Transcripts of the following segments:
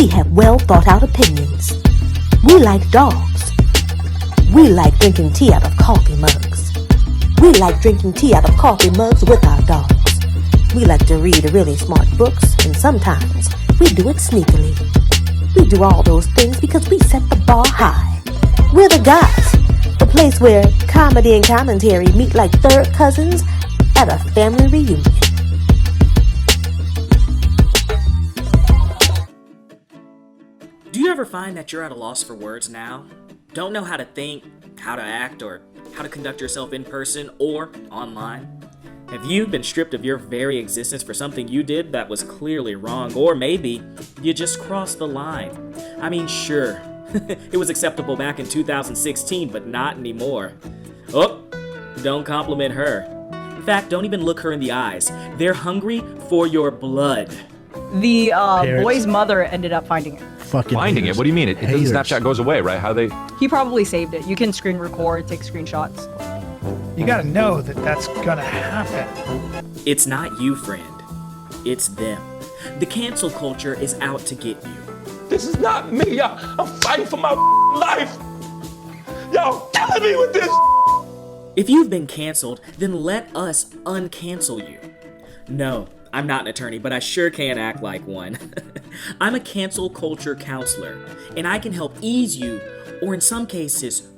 We have well thought out opinions. We like dogs. We like drinking tea out of coffee mugs. We like drinking tea out of coffee mugs with our dogs. We like to read really smart books, and sometimes we do it sneakily. We do all those things because we set the bar high. We're the Goss, the place where comedy and commentary meet like third cousins at a family reunion. Do you ever find that you're at a loss for words now? Don't know how to think, how to act, or how to conduct yourself in person or online? Have you been stripped of your very existence for something you did that was clearly wrong, or maybe you just crossed the line? I mean, sure, it was acceptable back in 2016, but not anymore. Oh, don't compliment her. In fact, don't even look her in the eyes. They're hungry for your blood. The boy's mother ended up finding it. Finding it? What do you mean? It doesn't Snapchat goes away, right? How they... He probably saved it. You can screen record, take screenshots. You gotta know that that's gonna happen. It's not you, friend. It's them. The cancel culture is out to get you. This is not me, y'all. I'm fighting for my life. Y'all killing me with this. If you've been canceled, then let us uncancel you. No, I'm not an attorney, but I sure can act like one. I'm a cancel culture counselor, and I can help ease you, or in some cases,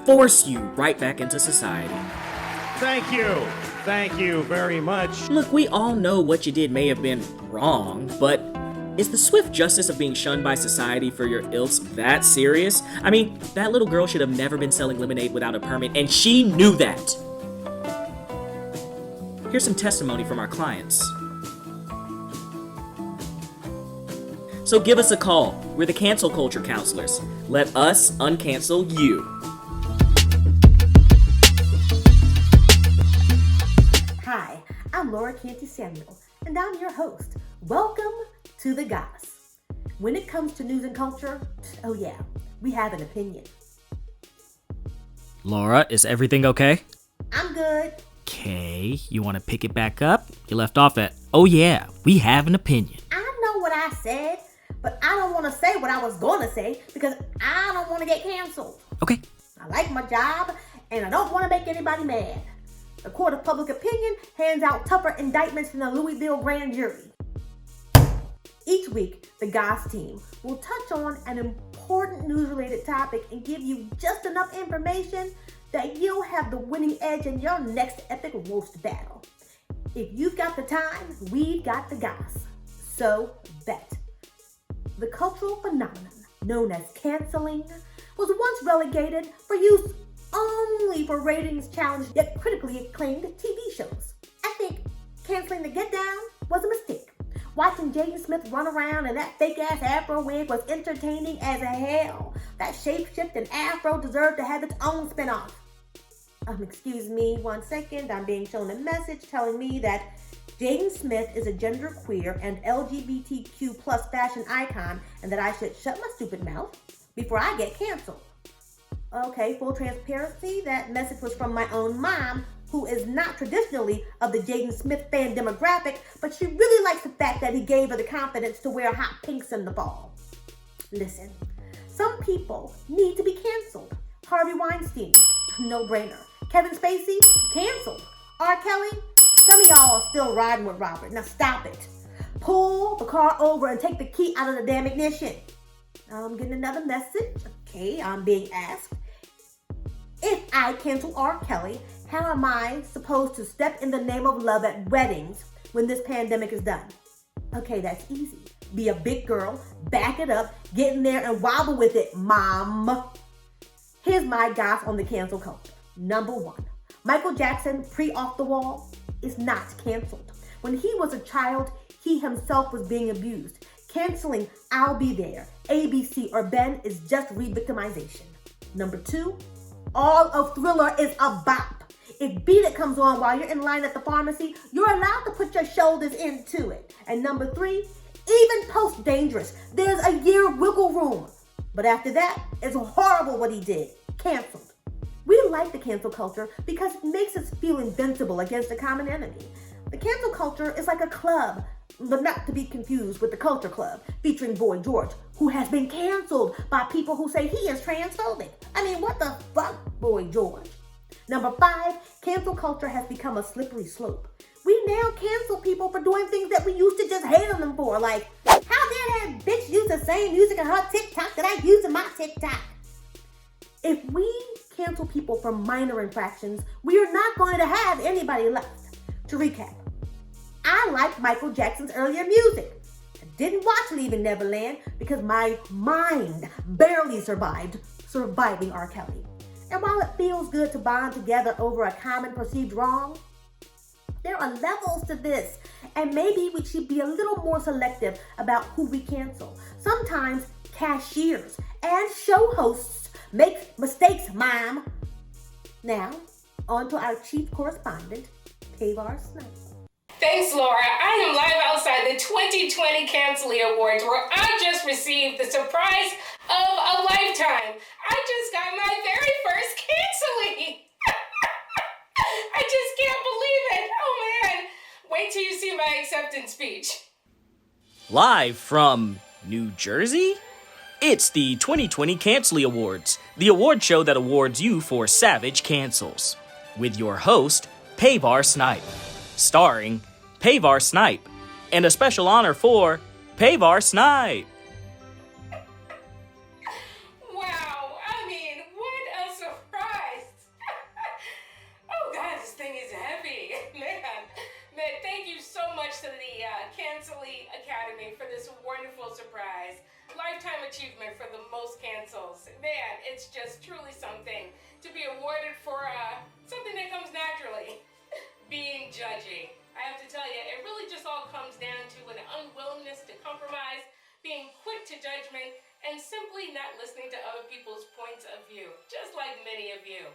force you right back into society. Thank you very much. Look, we all know what you did may have been wrong, but is the swift justice of being shunned by society for your ills that serious? I mean, that little girl should have never been selling lemonade without a permit, and she knew that. Here's some testimony from our clients. So give us a call. We're the cancel culture counselors. Let us uncancel you. Hi, I'm Laura Canty-Samuel, and I'm your host. Welcome to the Goss. When it comes to news and culture, oh yeah, we have an opinion. Laura, is everything okay? I'm good. Okay, you want to pick it back up? You left off at, oh yeah, we have an opinion. I know what I said, but I don't want to say what I was going to say because I don't want to get canceled. Okay. I like my job, and I don't want to make anybody mad. The court of public opinion hands out tougher indictments than a Louisville grand jury. Each week, the Goss team will touch on an important news-related topic and give you just enough information that you'll have the winning edge in your next epic roast battle. If you've got the time, we've got the Goss. So bet. The cultural phenomenon known as canceling was once relegated for use only for ratings challenged yet critically acclaimed TV shows. I think canceling The Get Down was a mistake. Watching Jaden Smith run around in that fake-ass afro wig was entertaining as hell. That shape-shift and afro deserved to have its own spinoff. Excuse me 1 second. I'm being shown a message telling me that Jaden Smith is a genderqueer and LGBTQ plus fashion icon and that I should shut my stupid mouth before I get canceled. Okay, full transparency, that message was from my own mom, who is not traditionally of the Jaden Smith fan demographic, but she really likes the fact that he gave her the confidence to wear hot pinks in the fall. Listen, some people need to be canceled. Harvey Weinstein, no brainer. Kevin Spacey, canceled. R. Kelly, some of y'all are still riding with Robert. Now stop it. Pull the car over and take the key out of the damn ignition. I'm getting another message. Okay, I'm being asked. If I cancel R. Kelly, how am I supposed to step in the name of love at weddings when this pandemic is done? Okay, that's easy. Be a big girl, back it up, get in there and wobble with it, mom. Here's my Goss on the cancel culture. Number 1, Michael Jackson, pre-Off the Wall, is not canceled. When he was a child, he himself was being abused. Canceling I'll Be There, ABC, or Ben is just re-victimization. Number 2, all of Thriller is a bop. If Beat It comes on while you're in line at the pharmacy, you're allowed to put your shoulders into it. And number 3, even post Dangerous, there's a year wiggle room. But after that, it's horrible what he did. Canceled. We like the cancel culture because it makes us feel invincible against a common enemy. The cancel culture is like a club but not to be confused with the Culture Club, featuring Boy George, who has been canceled by people who say he is transphobic. I mean, what the fuck, Boy George? Number 5, cancel culture has become a slippery slope. We now cancel people for doing things that we used to just hate on them for, like, how dare that bitch use the same music in her TikTok that I use in my TikTok? If we cancel people for minor infractions, we are not going to have anybody left. To recap, I liked Michael Jackson's earlier music. I didn't watch Leaving Neverland because my mind barely survived surviving R. Kelly. And while it feels good to bond together over a common perceived wrong, there are levels to this, and maybe we should be a little more selective about who we cancel. Sometimes cashiers and show hosts make mistakes, ma'am. Now, on to our chief correspondent, Pavar Snipe. Thanks, Laura. I am live outside the 2020 Cancelly Awards, where I just received the surprise of a lifetime. I just got my very first Cancelly. I just can't believe it. Oh, man. Wait till you see my acceptance speech. Live from New Jersey? It's the 2020 Cancelly Awards, the award show that awards you for savage cancels. With your host, Pavar Snipe. Starring Pavar Snipe. And a special honor for Pavar Snipe. Wow, I mean, what a surprise. Oh, God, this thing is heavy. Man, thank you so much to the Cancelly Academy for this wonderful surprise. Lifetime achievement for the most cancels. Man, it's just truly something to be awarded for something that comes naturally. Being judgy. I have to tell you, it really just all comes down to an unwillingness to compromise, being quick to judgment, and simply not listening to other people's points of view, just like many of you.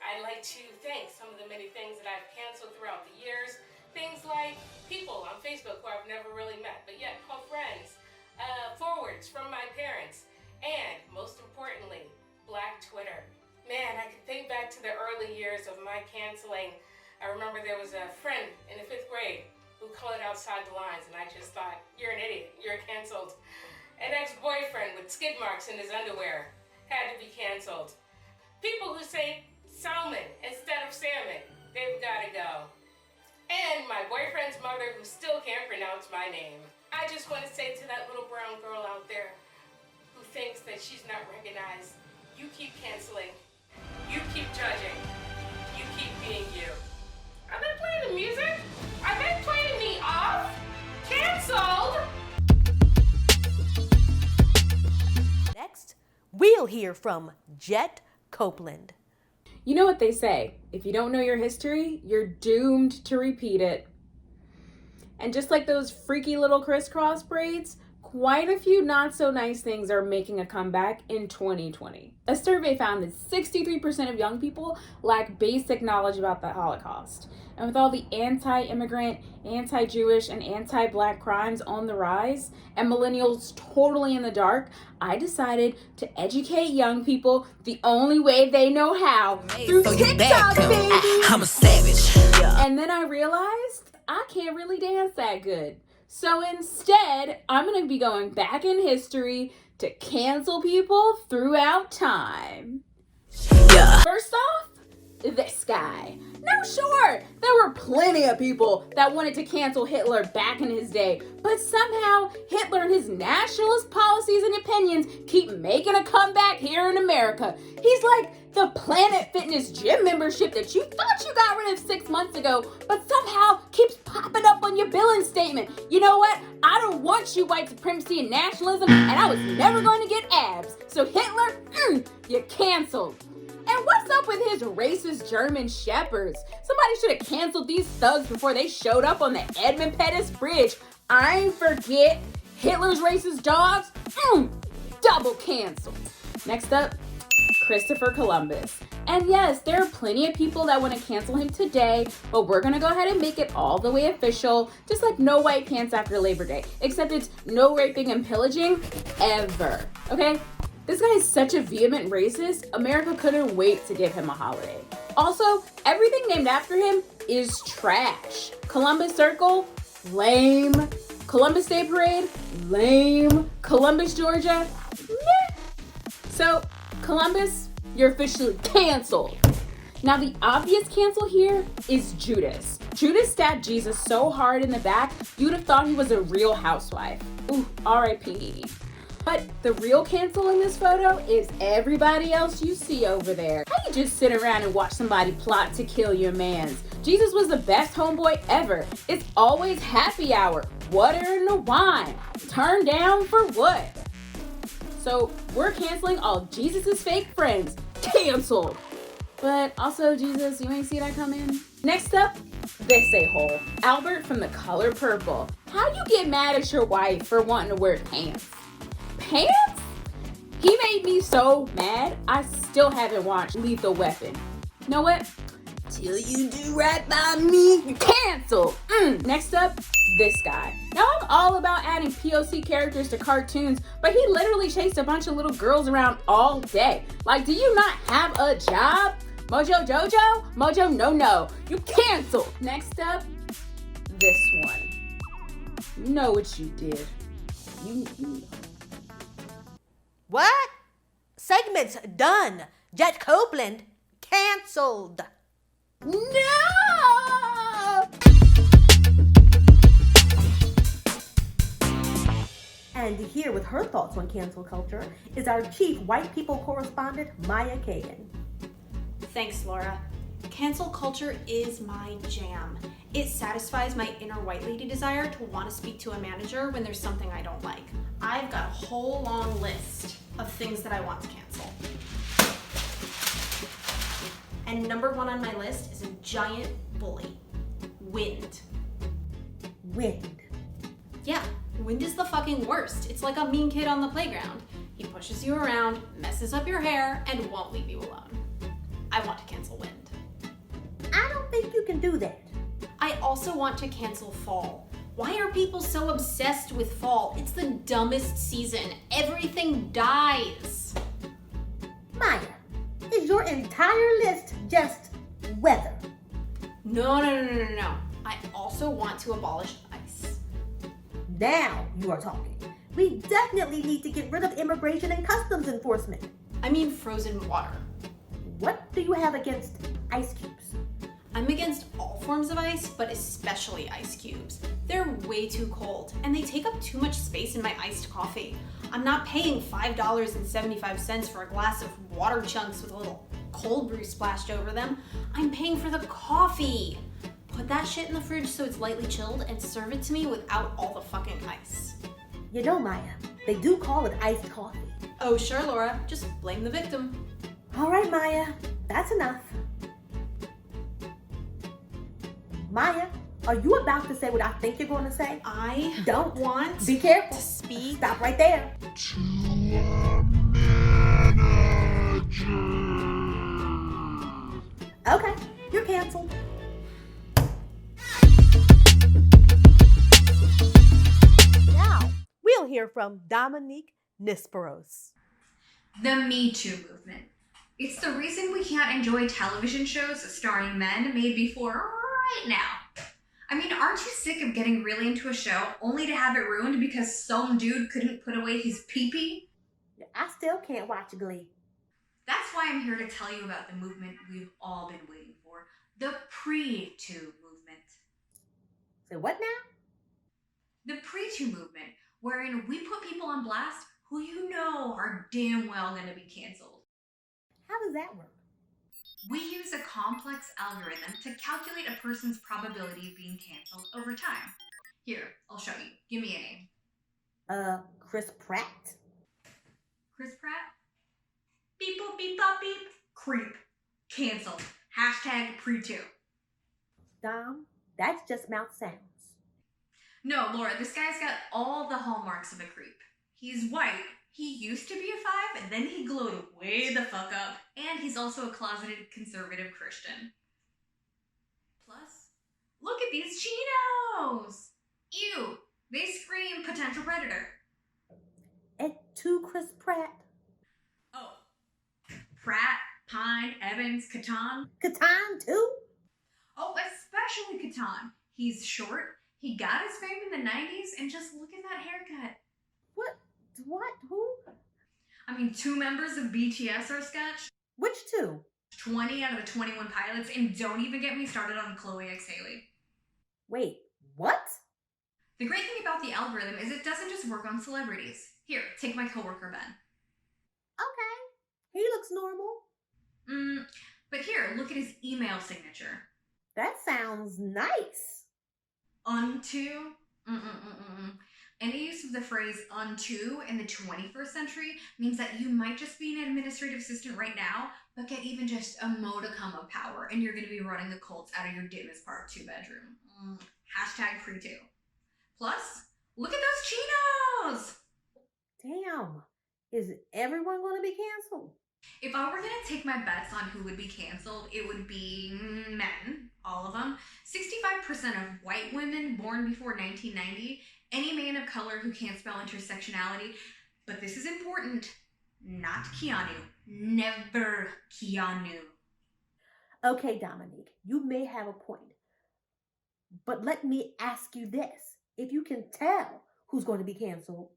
I'd like to thank some of the many things that I've canceled throughout the years. Things like people on Facebook who I've never really met, but yet call friends, forwards from my parents, and most importantly, Black Twitter. Man, I can think back to the early years of my canceling. I remember there was a friend in the 5th grade who colored outside the lines, and I just thought, you're an idiot, you're canceled. An ex-boyfriend with skid marks in his underwear had to be canceled. People who say salmon instead of salmon, they've got to go. And my boyfriend's mother who still can't pronounce my name. I just want to say to that little brown girl out there who thinks that she's not recognized, you keep canceling, you keep judging, you keep being you. Are they playing the music? Are they playing me off? Canceled! Next, we'll hear from Jett Copeland. You know what they say, if you don't know your history, you're doomed to repeat it. And just like those freaky little crisscross braids, quite a few not so nice things are making a comeback in 2020. A survey found that 63% of young people lack basic knowledge about the Holocaust. And with all the anti-immigrant, anti-Jewish, and anti-Black crimes on the rise, and millennials totally in the dark, I decided to educate young people the only way they know how, through TikTok, baby! I'm a savage. And then I realized I can't really dance that good. So instead, I'm going to be going back in history to cancel people throughout time. Yeah. First off, this guy. Now sure, there were plenty of people that wanted to cancel Hitler back in his day, but somehow Hitler and his nationalist policies and opinions keep making a comeback here in America. He's like the Planet Fitness gym membership that you thought you got rid of 6 months ago, but somehow keeps popping up on your billing statement. You know what? I don't want you white supremacy and nationalism, and I was never going to get abs. So Hitler, you're canceled. And what's up with his racist German shepherds? Somebody should have canceled these thugs before they showed up on the Edmund Pettus Bridge. I ain't forget Hitler's racist dogs. Double canceled. Next up, Christopher Columbus. And yes, there are plenty of people that want to cancel him today, but we're going to go ahead and make it all the way official, just like no white pants after Labor Day, except it's no raping and pillaging ever, okay? This guy is such a vehement racist, America couldn't wait to give him a holiday. Also, everything named after him is trash. Columbus Circle, lame. Columbus Day Parade? Lame. Columbus, Georgia? Meh. So, Columbus, you're officially canceled. Now, the obvious cancel here is Judas. Judas stabbed Jesus so hard in the back, you'd have thought he was a real housewife. Ooh, R.I.P. But the real cancel in this photo is everybody else you see over there. How you just sit around and watch somebody plot to kill your mans? Jesus was the best homeboy ever. It's always happy hour. Water and the wine. Turn down for what? So we're canceling all Jesus's fake friends. Canceled. But also, Jesus, you ain't see that coming. Next up, this a-hole. Albert from The Color Purple. How you get mad at your wife for wanting to wear pants? Pants? He made me so mad, I still haven't watched Lethal Weapon. You know what? Till you do right by me, you cancel. Next up, this guy. Now I'm all about adding POC characters to cartoons, but he literally chased a bunch of little girls around all day. Like, do you not have a job? Mojo Jojo? Mojo no. You cancel. Next up, this one. You know what you did. You know. What? Segment's done. Jett Copeland canceled. No! And here with her thoughts on cancel culture is our chief white people correspondent, Mya Kagan. Thanks, Laura. Cancel culture is my jam. It satisfies my inner white lady desire to want to speak to a manager when there's something I don't like. I've got a whole long list of things that I want to cancel. And number one on my list is a giant bully. Wind. Wind. Yeah, Wind is the fucking worst. It's like a mean kid on the playground. He pushes you around, messes up your hair, and won't leave you alone. I want to cancel Wind. I don't think you can do that. I also want to cancel fall. Why are people so obsessed with fall? It's the dumbest season. Everything dies. Mya, is your entire list just weather? No. I also want to abolish ice. Now you are talking. We definitely need to get rid of immigration and customs enforcement. I mean frozen water. What do you have against ice cubes? I'm against all forms of ice, but especially ice cubes. They're way too cold, and they take up too much space in my iced coffee. I'm not paying $5.75 for a glass of water chunks with a little cold brew splashed over them. I'm paying for the coffee. Put that shit in the fridge so it's lightly chilled and serve it to me without all the fucking ice. You know, Mya, they do call it iced coffee. Oh, sure, Laura. Just blame the victim. All right, Mya, that's enough. Mya, are you about to say what I think you're going to say? I don't want Be careful. to speak. Stop right there. Okay, you're canceled. Now, we'll hear from Dominique Niperos. The Me Too movement. It's the reason we can't enjoy television shows starring men made before right now. I mean, aren't you sick of getting really into a show only to have it ruined because some dude couldn't put away his pee-pee? I still can't watch Glee. That's why I'm here to tell you about the movement we've all been waiting for. The pre-Too movement. Say what now? The pre-Too movement, wherein we put people on blast who you know are damn well going to be canceled. How does that work? We use a complex algorithm to calculate a person's probability of being canceled over time. Here, I'll show you. Give me a name. Chris Pratt? Chris Pratt? Beep boop beep bop beep. Creep. Canceled. Hashtag pre-2. Dom, that's just mouth sounds. No, Laura, this guy's got all the hallmarks of a creep. He's white. He used to be a 5, and then he glowed way the fuck up. And he's also a closeted conservative Christian. Plus, look at these chinos! Ew! They scream potential predator. And to Chris Pratt. Oh. Pratt, Pine, Evans, Catan. Catan too? Oh, especially Catan. He's short, He got his fame in the 90s, and just look at that haircut. What? Who? I mean, 2 members of BTS are sketch. Which 2? 20 out of the 21 pilots, and don't even get me started on Chloe X Haley. Wait, what? The great thing about the algorithm is it doesn't just work on celebrities. Here, take my coworker Ben. Okay, he looks normal. But here, look at his email signature. That sounds nice. Unto? Any use of the phrase unto in the 21st century means that you might just be an administrative assistant right now, but get even just a modicum of power, and you're going to be running the cults out of your Davis Park 2-bedroom. Hashtag free too. Plus, look at those chinos! Damn, is everyone going to be canceled? If I were going to take my bets on who would be canceled, it would be men, all of them. 65% of white women born before 1990, any man of color who can't spell intersectionality, but this is important, not Keanu. Never Keanu. Okay, Dominique, you may have a point. But let me ask you this. If you can tell who's going to be canceled,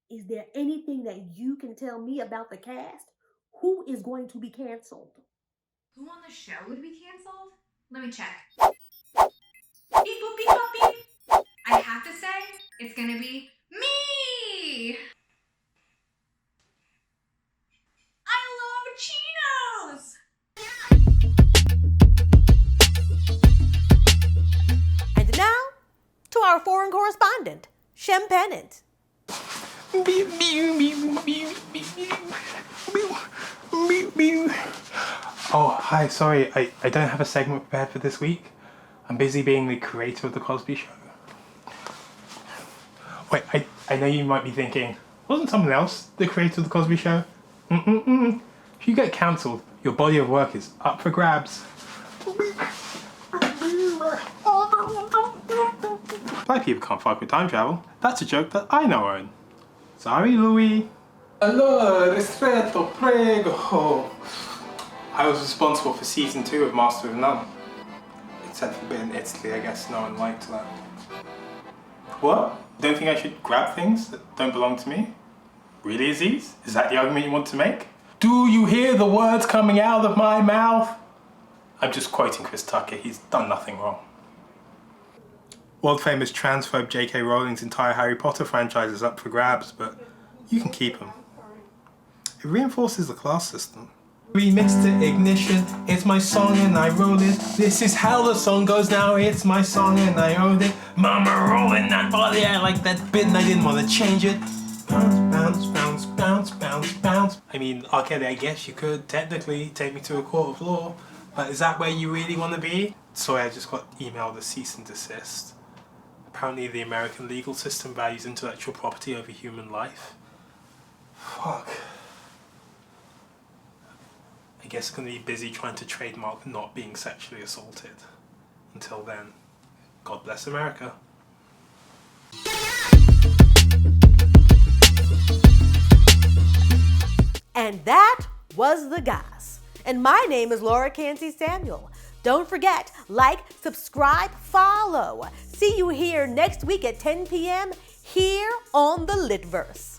is there anything that you can tell me about the cast? Who is going to be canceled? Who on the show would be canceled? Let me check. Beep boop beep boop beep. I have to say, it's gonna be me! I love chinos! And now, to our foreign correspondent, Shem Pennant. Oh, hi, sorry, I don't have a segment prepared for this week. I'm busy being the creator of The Cosby Show. Wait, I know you might be thinking, wasn't someone else the creator of The Cosby Show? If you get cancelled, your body of work is up for grabs. Black people can't fuck with time travel. That's a joke that I now own. Sorry, Louis. Allora, rispetto, prego. I was responsible for season 2 of Master of None. Except for a bit in Italy, I guess no one liked that. What? Don't think I should grab things that don't belong to me? Really, Aziz? Is that the argument you want to make? Do you hear the words coming out of my mouth? I'm just quoting Chris Tucker, he's done nothing wrong. World famous transphobe J.K. Rowling's entire Harry Potter franchise is up for grabs, but you can keep them. It reinforces the class system. Remix to Ignition, it's my song and I wrote it. This is how the song goes now, it's my song and I wrote it. Mama rolling that body, I like that bit and I didn't want to change it. Bounce, bounce, bounce, bounce, bounce, bounce. I mean, okay, I guess you could technically take me to a court of law, but is that where you really want to be? Sorry, I just got emailed a cease and desist. Apparently the American legal system values intellectual property over human life. Fuck. I guess I'm going to be busy trying to trademark not being sexually assaulted. Until then, God bless America. And that was the Goss. And my name is Laura Canty-Samuel. Don't forget, like, subscribe, follow. See you here next week at 10 p.m. here on the Litverse.